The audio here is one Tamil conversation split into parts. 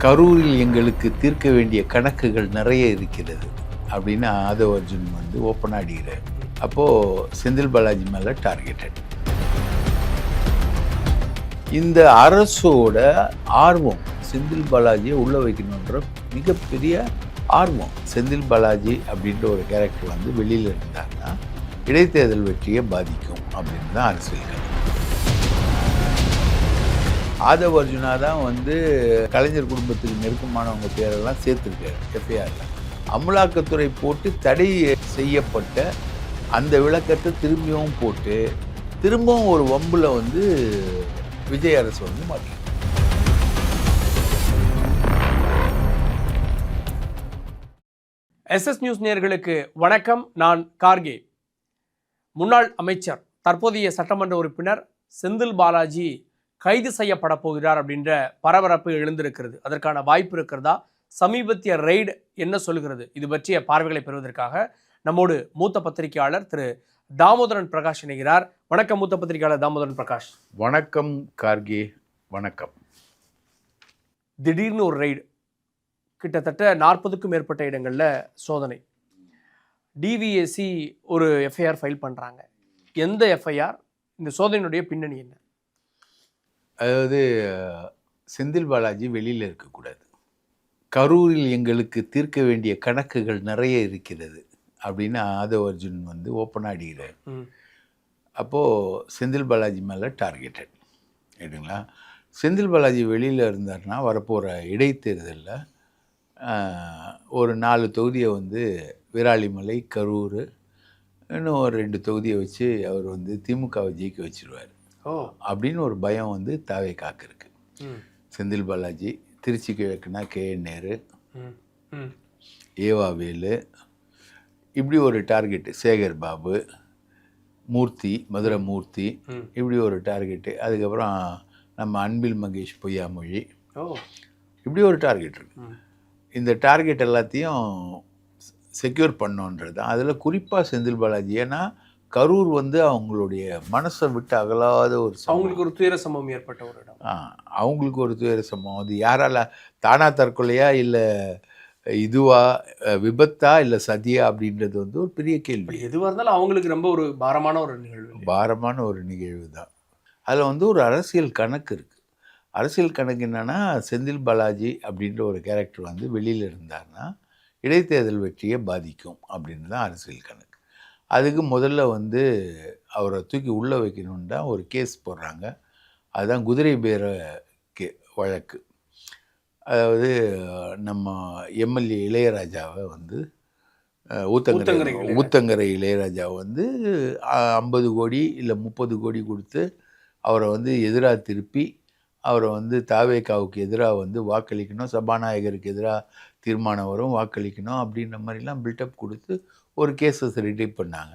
கரூரில் எங்களுக்கு தீர்க்க வேண்டிய கணக்குகள் நிறைய இருக்கிறது அப்படின்னு ஆதவ் அர்ஜுன் வந்து ஓப்பனாக அடிக்கிறார். அப்போது செந்தில் பாலாஜி மேலே டார்கெட்டட். இந்த அரசோட ஆர்வம் செந்தில் பாலாஜியை உள்ள வைக்கணுன்ற மிகப்பெரிய ஆர்வம். செந்தில் பாலாஜி அப்படின்ற ஒரு கேரக்டர் வந்து வெளியில் இருந்தாங்கன்னா இடைத்தேர்தல் வெற்றியை பாதிக்கும் அப்படின்னு தான் அரசியல் கணக்கு. ஆதவ் அர்ஜுனா தான் வந்து கலைஞர் குடும்பத்துக்கு நெருக்கமானவங்க பேரெல்லாம் சேர்த்துருக்காரு எஃப்ஐஆரில். அமலாக்கத்துறை போட்டு தடை செய்யப்பட்ட அந்த விளக்கத்தை திரும்பியும் போட்டு திரும்பவும் ஒரு வம்பில் வந்து விஜய் அரசு வந்து மாற்றி. எஸ்எஸ் நியூஸ் நேயர்களுக்கு வணக்கம். நான் கார்கே. முன்னாள் அமைச்சர் தற்போதைய சட்டமன்ற உறுப்பினர் செந்தில் பாலாஜி கைது செய்யப்பட போகிறார் அப்படின்ற பரபரப்பு எழுந்திருக்கிறது. அதற்கான வாய்ப்பு இருக்கிறதா? சமீபத்திய ரெய்டு என்ன சொல்கிறது? இது பற்றிய பார்வைகளை பெறுவதற்காக நம்மோடு மூத்த பத்திரிகையாளர் திரு தாமோதரன் பிரகாஷ் இணைகிறார். வணக்கம் மூத்த பத்திரிகையாளர் தாமோதரன் பிரகாஷ். வணக்கம் கார்கே. வணக்கம். திடீர்னு ஒரு ரெய்டு, கிட்டத்தட்ட 40க்கும் மேற்பட்ட இடங்களில் சோதனை. டிவிஎஸ்சி ஒரு எஃப்ஐஆர் ஃபைல் பண்ணுறாங்க. எந்த எஃப்ஐஆர்? இந்த சோதனையினுடைய பின்னணி என்ன? அதாவது செந்தில் பாலாஜி வெளியில் இருக்கக்கூடாது. கரூரில் எங்களுக்கு தீர்க்க வேண்டிய கணக்குகள் நிறைய இருக்கிறது அப்படின்னு ஆதவ் அர்ஜுன் வந்து ஓப்பனாக அடிக்கிறார். அப்போது செந்தில் பாலாஜி மேலே டார்கெட்டட் ரைட்டுங்களா. செந்தில் பாலாஜி வெளியில் இருந்தார்னா வரப்போகிற இடைத்தேர்தலில் ஒரு 4 தொகுதியை வந்து விராலிமலை, கரூர், இன்னும் ஒரு 2 தொகுதியை வச்சு அவர் வந்து திமுகவை ஜெயிக்க வச்சிருவார் அப்படின்னு ஒரு பயம் வந்து தாவேகாக்கு இருக்கு. செந்தில் பாலாஜி திருச்சி கிழக்குனா KN நேரு, ஏவாவேலு, இப்படி ஒரு டார்கெட்டு. சேகர் பாபு, மூர்த்தி, மதுரை மூர்த்தி, இப்படி ஒரு டார்கெட்டு. அதுக்கப்புறம் நம்ம அன்பில் மகேஷ் பொய்யாமொழி, இப்படி ஒரு டார்கெட் இருக்கு. இந்த டார்கெட் எல்லாத்தையும் செக்யூர் பண்ணோன்றது அதில் குறிப்பாக செந்தில் பாலாஜி. ஏன்னா கரூர் வந்து அவங்களுடைய மனசை விட்டு அகலாத ஒரு அவங்களுக்கு ஒரு துயர சம்பவம் ஏற்பட்ட ஒரு இடம். அவங்களுக்கு ஒரு துயர சம்பவம். அது யாரால தானா தற்கொலையா இல்லை இதுவா விபத்தா இல்லை சதியா அப்படின்றது வந்து ஒரு பெரிய கேள்வி. எதுவாக இருந்தாலும் அவங்களுக்கு ரொம்ப ஒரு பாரமான ஒரு நிகழ்வு தான். அதில் வந்து ஒரு அரசியல் கணக்கு இருக்குது. அரசியல் கணக்கு என்னென்னா செந்தில் பாலாஜி அப்படின்ற ஒரு கேரக்டர் வந்து வெளியில் இருந்தார்னா இடைத்தேர்தல் வெற்றியை பாதிக்கும் அப்படின்னு தான் அரசியல் கணக்கு. அதுக்கு முதல்ல வந்து அவரை தூக்கி உள்ளே வைக்கணுன்னு தான் ஒரு கேஸ் போடுறாங்க. அதுதான் குதிரை பேர வழக்கு. அதாவது நம்ம எம்எல்ஏ இளையராஜாவை வந்து ஊத்தங்கரை இளையராஜாவை வந்து 50 கோடி இல்லை 30 கோடி கொடுத்து அவரை வந்து எதிராக திருப்பி அவரை வந்து தாவேகாவுக்கு எதிராக வந்து வாக்களிக்கணும், சபாநாயகருக்கு எதிராக தீர்மானம் வரும், வாக்களிக்கணும் அப்படின்ற மாதிரிலாம் பில்டப் கொடுத்து ஒரு கேஸை ரெடி பண்ணாங்க.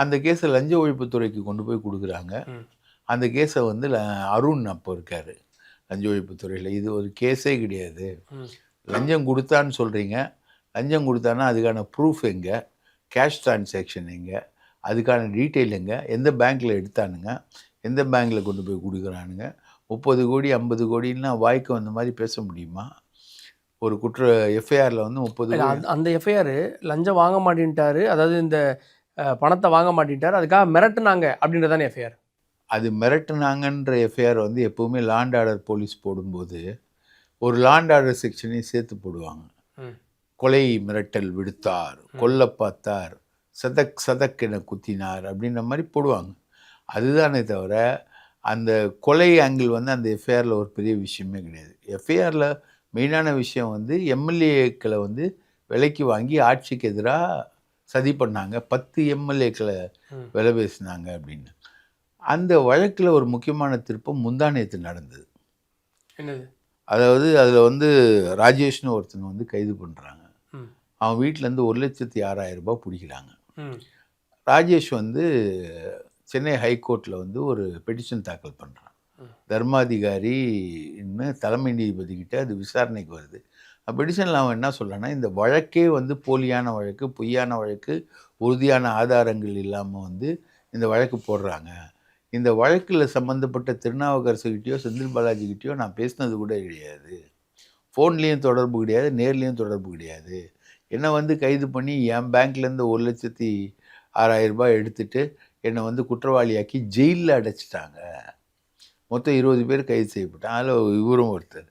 அந்த கேஸை லஞ்ச ஒழிப்புத்துறைக்கு கொண்டு போய் கொடுக்குறாங்க. அந்த கேஸை வந்து அருண் அப்போ இருக்கார் லஞ்ச ஒழிப்புத்துறையில். இது ஒரு கேஸே கிடையாது, லஞ்சம் கொடுத்தான்னு சொல்கிறீங்க, லஞ்சம் கொடுத்தான்னா அதுக்கான ப்ரூஃப் எங்கே, கேஷ் ட்ரான்சாக்ஷன் எங்கே, அதுக்கான டீட்டெயில் எங்கே, எந்த பேங்க்கில் எடுத்தானுங்க, எந்த பேங்க்கில் கொண்டு போய் கொடுக்குறானுங்க, 30 கோடி 50 கோடின்னா வாய்க்கு வந்த மாதிரி பேச முடியுமா? ஒரு குற்ற எஃப்ஐஆரில் வந்து 30 அந்த எஃப்ஐஆர் லஞ்சம் வாங்க மாட்டேன்ட்டாரு, அதாவது இந்த பணத்தை வாங்க மாட்டேன்ட்டார், அதுக்காக மிரட்டுனாங்க அப்படின்றதான எஃப்ஐஆர். அது மிரட்டுனாங்கன்ற எஃப்ஐஆர் வந்து எப்போவுமே லாண்ட் ஆர்டர் போலீஸ் போடும்போது ஒரு லாண்ட் ஆர்டர் செக்ஷனையும் சேர்த்து போடுவாங்க. கொலை மிரட்டல் விடுத்தார், கொல்ல பார்த்தார், சதக் என குத்தினார் அப்படின்ற மாதிரி போடுவாங்க. அதுதானே தவிர அந்த கொலை ஆங்கிள் வந்து அந்த எஃப்ஐஆரில் ஒரு பெரிய விஷயமே கிடையாது. எஃப்ஐஆரில் மெயினான விஷயம் வந்து எம்எல்ஏக்களை வந்து விலைக்கு வாங்கி ஆட்சிக்கு எதிராக சதி பண்ணாங்க, 10 எம்எல்ஏக்களை விலை பேசினாங்க அப்படின்னு. அந்த வழக்கில் ஒரு முக்கியமான திருப்பம் முந்தானேத்து நடந்தது. என்னது? அதாவது அதில் வந்து ராஜேஷ்னு ஒருத்தனை வந்து கைது பண்ணுறாங்க. அவன் வீட்டிலேருந்து 1,06,000 ரூபாய் பிடிக்கிறாங்க. ராஜேஷ் வந்து சென்னை ஹைகோர்ட்டில் வந்து ஒரு பெட்டிஷன் தாக்கல் பண்ணுறான். தர்மாதிகாரி இன்னும் தலைமை நீதிபதிக்கிட்ட அது விசாரணைக்கு வருது. பெட்டிஷனில் அவன் என்ன சொல்கிறான்னா, இந்த வழக்கே வந்து போலியான வழக்கு, பொய்யான வழக்கு, உறுதியான ஆதாரங்கள் இல்லாமல் வந்து இந்த வழக்கு போடுறாங்க. இந்த வழக்கில் சம்மந்தப்பட்ட திருநாவுக்கரசுகிட்டையோ செந்தில் பாலாஜிக்கிட்டையோ நான் பேசினது கூட கிடையாது. ஃபோன்லேயும் தொடர்பு கிடையாது, நேர்லேயும் தொடர்பு கிடையாது. என்னை வந்து கைது பண்ணி என் பேங்க்லேருந்து 1,06,000 எடுத்துட்டு என்னை வந்து குற்றவாளியாக்கி ஜெயிலில் அடைச்சிட்டாங்க. மொத்தம் 20 பேர் கைது செய்யப்பட்டாங்க. அதில் இவரும் ஒருத்தர்.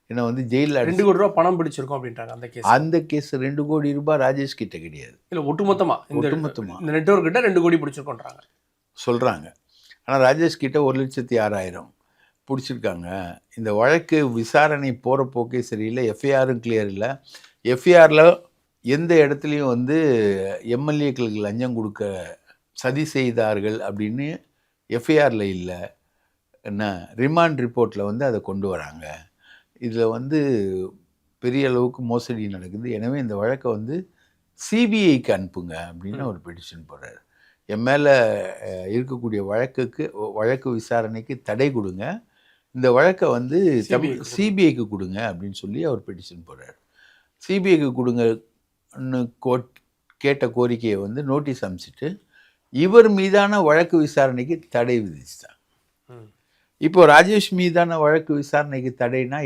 என்னை வந்து ஜெயிலில் 2 கோடி ரூபா பணம் பிடிச்சிருக்கோம் அப்படின்றாங்க அந்த கேஸ். அந்த கேஸ் 2 கோடி ரூபாய் ராஜேஷ் கிட்ட கிடையாது. இல்லை, ஒட்டுமொத்தமாக இந்த நெட்வொர்க் கிட்ட 2 கோடி பிடிச்சிருக்கோன்றாங்க சொல்கிறாங்க. ஆனால் ராஜேஷ் கிட்ட 1,06,000 பிடிச்சிருக்காங்க. இந்த வழக்கு விசாரணை போகிற போக்கே சரியில்லை. எஃப்ஐஆரும் கிளியர் இல்லை. எஃப்ஐஆரில் எந்த இடத்துலையும் வந்து எம்எல்ஏக்களுக்கு லஞ்சம் கொடுக்க சதி செய்தார்கள் அப்படின்னு எஃப்ஐஆரில் இல்லை. என்ன ரிமாண்ட் ரிப்போர்ட்டில் வந்து அதை கொண்டு வராங்க. இதில் வந்து பெரிய அளவுக்கு மோசடி நடக்குது. எனவே இந்த வழக்கை வந்து சிபிஐக்கு அனுப்புங்க அப்படின்னு ஒரு பெட்டிஷன் போடுறாரு. என் மேலே இருக்கக்கூடிய வழக்கு விசாரணைக்கு தடை கொடுங்க, இந்த வழக்கை வந்து சிபிஐக்கு கொடுங்க அப்படின்னு சொல்லி அவர் பெட்டிஷன் போடுறாரு. சிபிஐக்கு கொடுங்கன்னு கேட்ட கோரிக்கையை வந்து நோட்டீஸ் அனுப்பிச்சிட்டு இவர் மீதான வழக்கு விசாரணைக்கு தடை விதிச்சிட்டாங்க. இப்போ ராஜேஷ் மீதான வழக்கு விசாரணைக்கு தடைனா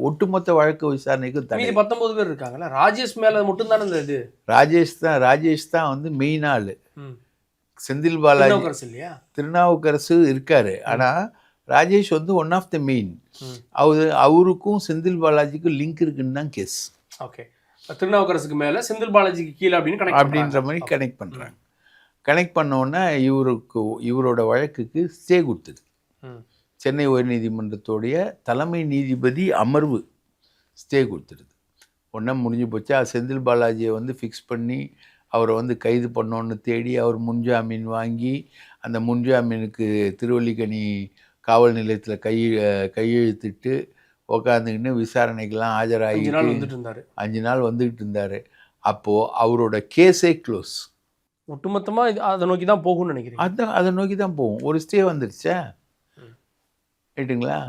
ஒட்டுமொத்த வழக்கு விசாரணைக்கு தடை. 19 பேர் இருக்காங்கல்ல, ராஜேஷ் மேல மட்டும் தானே இந்த இது. ராஜேஷ் தான் வந்து மெயின் ஆளு. செந்தில் பாலாஜி திருநாவுக்கரசு இருக்காரு. ஆனா ராஜேஷ் வந்து ஒன் ஆஃப் த மெயின். அவருக்கும் செந்தில் பாலாஜிக்கும் லிங்க் இருக்குன்னு தான் கேஸ். ஓகே, திருநாவுக்கரசுக்கு மேல செந்தில் பாலாஜிக்கு கீழே அப்படின்ற மாதிரி கனெக்ட் பண்றாங்க. கனெக்ட் பண்ணோன்னா இவரோட வழக்குக்கு ஸ்டே கொடுத்தது சென்னை உயர்நீதிமன்றத்துடைய தலைமை நீதிபதி அமர்வு ஸ்டே கொடுத்துருது. ஒன்றா முடிஞ்சு போச்சா. செந்தில் பாலாஜியை வந்து ஃபிக்ஸ் பண்ணி அவரை வந்து கைது பண்ணோன்னு தேடி அவர் முன்ஜாமீன் வாங்கி அந்த முன்ஜாமீனுக்கு திருவல்லிக்கணி காவல் நிலையத்தில் கையெழுத்திட்டு உக்காந்துக்கின்னு விசாரணைக்கெல்லாம் ஆஜராகி 5 நாள் வந்துக்கிட்டு இருந்தார். அப்போது அவரோட கேஸே க்ளோஸ். ஒட்டுமொத்தமாக அதை நோக்கி தான் போகும்னு நினைக்கிறேன். அதை நோக்கி தான் போகும். ஒரு ஸ்டே வந்துருச்சா ரைட்டுங்களா.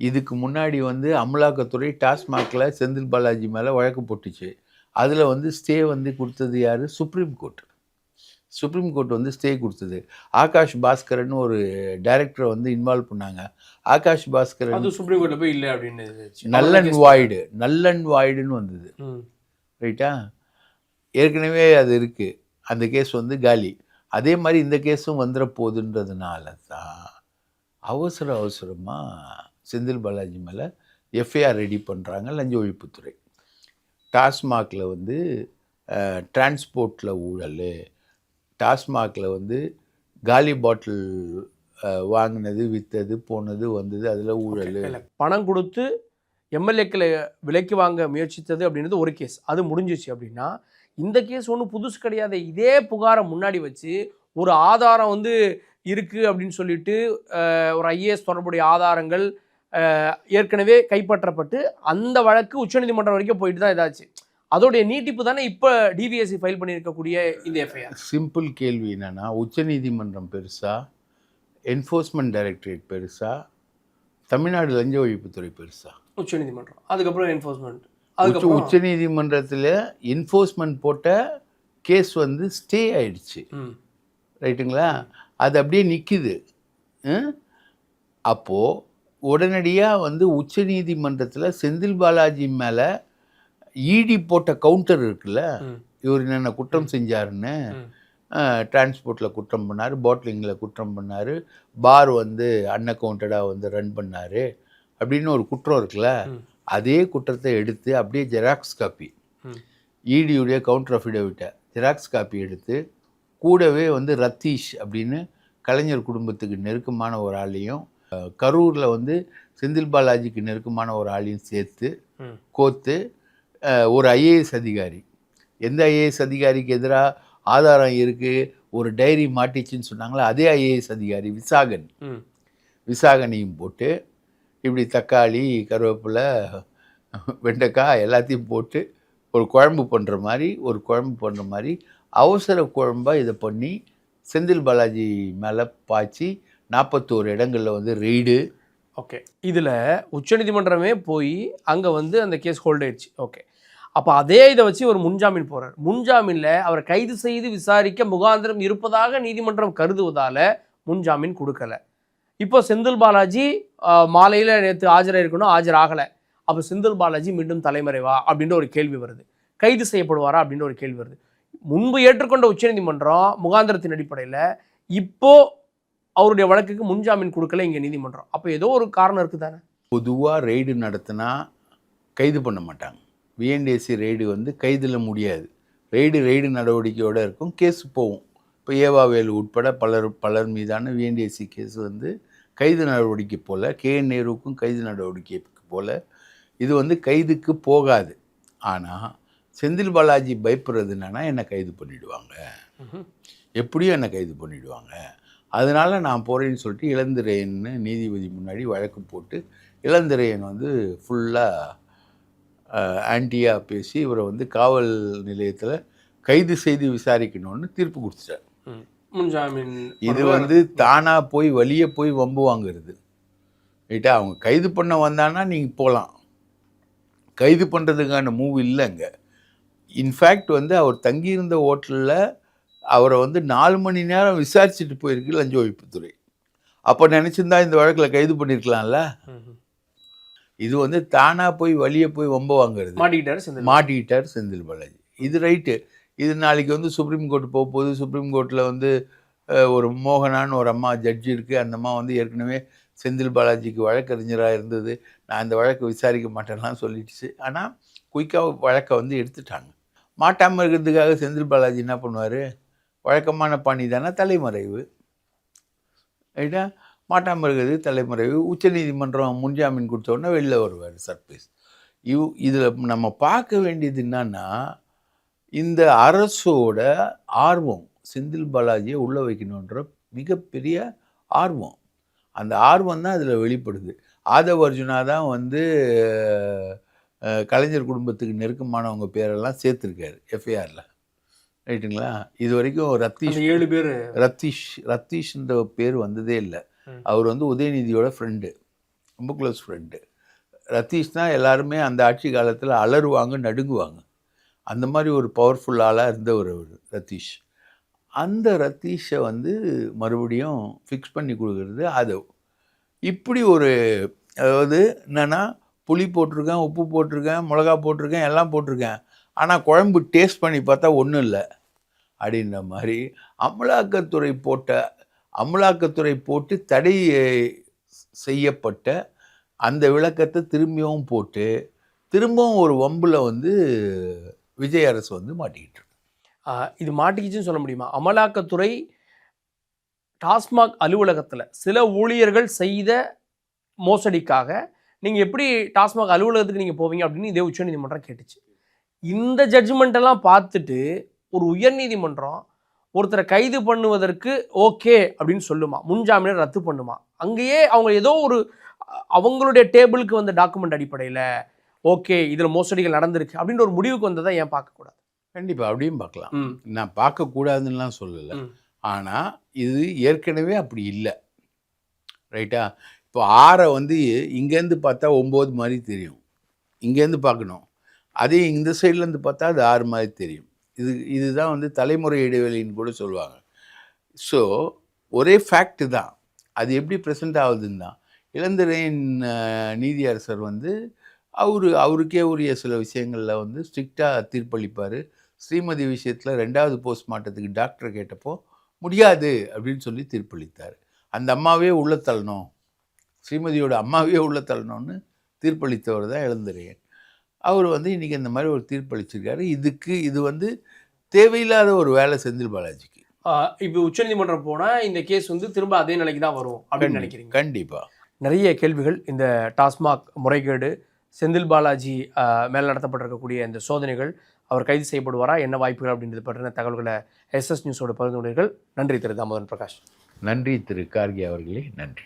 இதுக்கு முன்னாடி வந்து அமலாக்கத்துறை டாஸ்மாகில் செந்தில் பாலாஜி மேலே வழக்கு போட்டுச்சு. அதில் வந்து ஸ்டே வந்து கொடுத்தது யார்? சுப்ரீம் கோர்ட் வந்து ஸ்டே கொடுத்தது. ஆகாஷ் பாஸ்கரன் ஒரு டைரக்டரை வந்து இன்வால்வ் பண்ணாங்க. ஆகாஷ் பாஸ்கரன் சுப்ரீம் கோர்ட்டில் போய் இல்லை அப்படின்னு நல் அண்ட் வாய்டுன்னு வந்தது. ரைட்டா, ஏற்கனவே அது இருக்குது. அந்த கேஸ் வந்து காலி. அதே மாதிரி இந்த கேஸும் வந்துட போகுதுன்றதுனால தான் அவசரமாக செந்தில் பாலாஜி மேலே எஃப்ஐஆர் ரெடி பண்ணுறாங்க லஞ்ச ஒழிப்புத்துறை. டாஸ்மாகில் வந்து டிரான்ஸ்போர்ட்டில் ஊழல், டாஸ்மாகில் வந்து காலி பாட்டில் வாங்கினது, விற்றது, போனது, வந்தது, அதில் ஊழல். பணம் கொடுத்து எம்எல்ஏக்களை விலைக்கு வாங்க முயற்சித்தது அப்படின்றது ஒரு கேஸ், அது முடிஞ்சிச்சு. அப்படின்னா இந்த கேஸ் ஒன்றும் புதுசு கிடையாது. இதே புகாரை முன்னாடி வச்சு ஒரு ஆதாரம் வந்து இருக்குது அப்படின்னு சொல்லிட்டு ஒரு ஐஏஎஸ் தொடர்புடைய ஆதாரங்கள் ஏற்கனவே கைப்பற்றப்பட்டு அந்த வழக்கு உச்சநீதிமன்றம் வரைக்கும் போயிட்டு தான் இதாச்சு. அதோடைய நீட்டிப்பு தானே இப்போ டிவிஎஸ்சி ஃபைல் பண்ணியிருக்கக்கூடிய இந்த எஃப்ஐஆர். சிம்பிள் கேள்வி என்னென்னா, உச்சநீதிமன்றம் பெருசா, என்ஃபோர்ஸ்மெண்ட் டைரக்டரேட் பெருசா, தமிழ்நாடு லஞ்ச ஒழிப்புத்துறை பெருசா? உச்சநீதிமன்றம். அதுக்கப்புறம் என்ஃபோர்ஸ்மெண்ட். உச்சநீதிமன்றத்தில் என்ஃபோர்ஸ்மெண்ட் போட்ட கேஸ் வந்து ஸ்டே ஆயிடுச்சு. ரைட்டுங்களா, அது அப்படியே நிற்கிது. அப்போது உடனடியாக வந்து உச்சநீதிமன்றத்தில் செந்தில் பாலாஜி மேலே இடி போட்ட கவுண்டர் இருக்குல்ல, இவர் என்னென்ன குற்றம் செஞ்சாருன்னு, டிரான்ஸ்போர்ட்டில் குற்றம் பண்ணார், பாட்லிங்கில் குற்றம் பண்ணார், பார் வந்து அன்அக்கவுண்டடாக வந்து ரன் பண்ணார் அப்படின்னு ஒரு குற்றம் இருக்குல்ல, அதே குற்றத்தை எடுத்து அப்படியே ஜெராக்ஸ் காப்பி, இடியுடைய கவுண்டர் அஃபிடவிட்டை ஜெராக்ஸ் காப்பி எடுத்து கூடவே வந்து ரத்தீஷ் அப்படின்னு கலைஞர் குடும்பத்துக்கு நெருக்கமான ஒரு ஆளையும், கரூரில் வந்து செந்தில் பாலாஜிக்கு நெருக்கமான ஒரு ஆளையும் சேர்த்து கோத்து ஒரு ஐஏஎஸ் அதிகாரி, எந்த ஐஏஎஸ் அதிகாரிக்கு எதிராக ஆதாரம் இருக்குது, ஒரு டைரி மாட்டிச்சுன்னு சொன்னாங்களோ அதே ஐஏஎஸ் அதிகாரி விசாகனையும் போட்டு இப்படி தக்காளி, கருவேப்பிலை, வெண்டைக்காய் எல்லாத்தையும் போட்டு ஒரு குழம்பு பண்ணுற மாதிரி அவசர குழம்பாக இதை பண்ணி செந்தில் பாலாஜி மேலே பாய்ச்சி 41 இடங்களில் வந்து ரெய்டு. ஓகே, இதில் உச்சநீதிமன்றமே போய் அங்கே வந்து அந்த கேஸ் ஹோல்ட் ஆயிடுச்சு. ஓகே, அப்போ அதே இதை வச்சு ஒரு முன்ஜாமீன் போகிறார். முன்ஜாமீனில் அவரை கைது செய்து விசாரிக்க முகாந்திரம் இருப்பதாக நீதிமன்றம் கருதுவதால் முன்ஜாமீன் கொடுக்கலை. இப்போ செந்தில் பாலாஜி மாலையில் நேற்று ஆஜராயிருக்கணும், ஆஜராகலை. அப்போ செந்தில் பாலாஜி மீண்டும் தலைமறைவா அப்படின்ற ஒரு கேள்வி வருது. கைது செய்யப்படுவாரா அப்படின்ற ஒரு கேள்வி வருது. முன்பு ஏற்றுக்கொண்ட உச்சநீதிமன்றம் முகாந்திரத்தின் அடிப்படையில் இப்போ அவருடைய வழக்குக்கு முன்ஜாமீன் கொடுக்கல இங்கே நீதிமன்றம். அப்போ ஏதோ ஒரு காரணம் இருக்குது தானே. பொதுவாக ரெய்டு நடத்தினா கைது பண்ண மாட்டாங்க. விஎன்டிசி ரெய்டு வந்து கைதில் முடியாது. ரெய்டு நடவடிக்கையோடு இருக்கும், கேஸ் போகும். இப்போ ஏவாவேலு உட்பட பலர் மீதான விஎன்டிசி கேஸ் வந்து கைது நடவடிக்கை போல், KN நேருவுக்கும் கைது நடவடிக்கை போல் இது வந்து கைதுக்கு போகாது. ஆனால் செந்தில் பாலாஜி பயப்படுறது என்னன்னா, என்னை கைது பண்ணிவிடுவாங்க, எப்படியும் என்னை கைது பண்ணிவிடுவாங்க, அதனால் நான் போகிறேன்னு சொல்லிட்டு இளந்திரையன்னு நீதிபதி முன்னாடி வழக்கு போட்டு இளந்திரையன் வந்து ஃபுல்லாக ஆன்டியாக பேசி இவரை வந்து காவல் நிலையத்தில் கைது செய்து விசாரிக்கணும்னு தீர்ப்பு கொடுத்துட்டார். முன்ஜாமீன் இது வந்து தானாக போய் வழியே போய் வம்பு வாங்குறது. ரைட்டா, அவங்க கைது பண்ண வந்தான்னா நீங்கள் போகலாம், கைது பண்ணுறதுக்கான மூவ் இல்லைங்க. இன்ஃபேக்ட் வந்து அவர் தங்கியிருந்த ஹோட்டலில் அவரை வந்து 4 மணி நேரம் விசாரிச்சுட்டு போயிருக்கு லஞ்ச ஒழிப்புத்துறை. அப்போ நினச்சிருந்தா இந்த வழக்கில் கைது பண்ணியிருக்கலாம்ல. இது வந்து தானாக போய் வழியே போய் வம்ப வாங்குறது. மாட்டிக்கிட்டார் செந்தில் பாலாஜி. இது ரைட்டு. இது நாளைக்கு வந்து சுப்ரீம் கோர்ட் போகும்போது சுப்ரீம் கோர்ட்டில் வந்து ஒரு மோகனான்னு ஒரு அம்மா ஜட்ஜி இருக்குது. அந்த அம்மா வந்து ஏற்கனவே செந்தில் பாலாஜிக்கு வழக்கறிஞராக இருந்தது, நான் இந்த வழக்கை விசாரிக்க மாட்டேன்லாம் சொல்லிடுச்சு. ஆனால் குயிக்காக வழக்கை வந்து எடுத்துட்டாங்க. மாட்டாமல் இருக்கிறதுக்காக செந்தில் பாலாஜி என்ன பண்ணுவார்? வழக்கமான பாணி தானே, தலைமறைவு. ரைட்டா, மாட்டாமல் இருக்கிறது தலைமறைவு. உச்சநீதிமன்றம் முன்ஜாமீன் கொடுத்தோடனே வெளில வருவார் சர்ப்ரைஸ். இதில் நம்ம பார்க்க வேண்டியது என்னன்னா, இந்த அரசோட ஆர்வம் செந்தில் பாலாஜியை உள்ளே வைக்கணுன்ற மிகப்பெரிய ஆர்வம். அந்த ஆர்வம் தான் அதில் வெளிப்படுது. ஆதவ் அர்ஜுனா தான் வந்து கலைஞர் குடும்பத்துக்கு நெருக்கமானவங்க பேரெல்லாம் சேர்த்துருக்காரு எஃப்ஐஆரில். ரைட்டுங்களா? இது வரைக்கும் 7 பேர் ரத்தீஷ்ன்ற பேர் வந்ததே இல்லை. அவர் வந்து உதயநிதியோட ஃப்ரெண்டு, ரொம்ப க்ளோஸ் ஃப்ரெண்டு. ரத்தீஷ் தான் எல்லாருமே அந்த ஆட்சி காலத்தில் அலறுவாங்க, நடுங்குவாங்க. அந்த மாதிரி ஒரு பவர்ஃபுல் ஆளாக இருந்தவர் அவர் ரத்தீஷ். அந்த ரத்தீஷை வந்து மறுபடியும் ஃபிக்ஸ் பண்ணி கொடுக்குறது ஆதவ். இப்படி ஒரு, அதாவது என்னென்னா, புளி போட்டிருக்கேன், உப்பு போட்டிருக்கேன், மிளகா போட்டிருக்கேன், எல்லாம் போட்டிருக்கேன், ஆனால் குழம்பு டேஸ்ட் பண்ணி பார்த்தா ஒன்றும் இல்லை அப்படின்ற மாதிரி அமலாக்கத்துறை போட்டு தடை செய்யப்பட்ட அந்த விளக்கத்தை திரும்பியும் போட்டு திரும்பவும் ஒரு வம்பில் வந்து விஜய் அரசு வந்து மாட்டிக்கிட்டு இருக்கு. இது மாட்டிக்கிச்சுன்னு சொல்ல முடியுமா? அமலாக்கத்துறை டாஸ்மாக் அலுவலகத்தில் சில ஊழியர்கள் செய்த மோசடிக்காக நீங்கள் எப்படி டாஸ்மாக் அலுவலகத்துக்கு நீங்கள் போவீங்க அப்படின்னு இதே உச்சநீதிமன்றம் கேட்டுச்சு. இந்த ஜட்ஜ்மெண்ட்டெல்லாம் பார்த்துட்டு ஒரு உயர்நீதிமன்றம் ஒருத்தரை கைது பண்ணுவதற்கு ஓகே அப்படின்னு சொல்லுமா, முன்ஜாமீனை ரத்து பண்ணுமா? அங்கேயே அவங்க ஏதோ ஒரு அவங்களுடைய டேபிளுக்கு வந்த டாக்குமெண்ட் அடிப்படையில் ஓகே இதில் மோசடிகள் நடந்திருக்கு அப்படின்ற ஒரு முடிவுக்கு வந்ததை ஏன் பார்க்கக்கூடாது? கண்டிப்பாக அப்படியும் பார்க்கலாம். நான் பார்க்கக்கூடாதுன்னெலாம் சொல்லலை. ஆனால் இது ஏற்கனவே அப்படி இல்லை. ரைட்டா? இப்போ 6 வந்து இங்கேருந்து பார்த்தா 9 மாதிரி தெரியும், இங்கேருந்து பார்க்கணும். அதே இந்த சைட்லேருந்து பார்த்தா அது 6 மாதிரி தெரியும். இதுதான் வந்து தலைமுறை இடைவெளின்னு கூட சொல்லுவாங்க. ஸோ ஒரே ஃபேக்ட்டு தான், அது எப்படி ப்ரெசென்ட் ஆகுதுன்னு தான். இளந்திரையின் நீதியரசர் வந்து அவருக்கே உரிய சில விஷயங்களில் வந்து ஸ்ட்ரிக்டாக தீர்ப்பளிப்பார். ஸ்ரீமதி விஷயத்தில் 2வது போஸ்ட்மார்ட்டத்துக்கு டாக்டர் கேட்டப்போ முடியாது அப்படின்னு சொல்லி தீர்ப்பளித்தார். அந்த அம்மாவே உள்ள தள்ளணும், ஸ்ரீமதியோட அம்மாவே உள்ள தள்ளணும்னு தீர்ப்பளித்தவர் தான் இளந்திரையன். அவர் வந்து இன்றைக்கி இந்த மாதிரி ஒரு தீர்ப்பளிச்சிருக்காரு. இது வந்து தேவையில்லாத ஒரு வேலை செந்தில் பாலாஜிக்கு. இப்போ உச்சநீதிமன்றம் போனால் இந்த கேஸ் வந்து திரும்ப அதே நிலைக்கு தான் வரும் அப்படின்னு நினைக்கிறீங்க? கண்டிப்பாக. நிறைய கேள்விகள் இந்த டாஸ்மாக் முறைகேடு, செந்தில் பாலாஜி மேல் நடத்தப்பட்டிருக்கக்கூடிய இந்த சோதனைகள், அவர் கைது செய்யப்படுவாரா, என்ன வாய்ப்புகள் அப்படின்றது பற்றின தகவல்களை SS நியூஸோடு பகிர்ந்து கொண்டீர்கள். நன்றி திரு தாமோதரன் பிரகாஷ். நன்றி திரு கார்கே அவர்களே, நன்றி.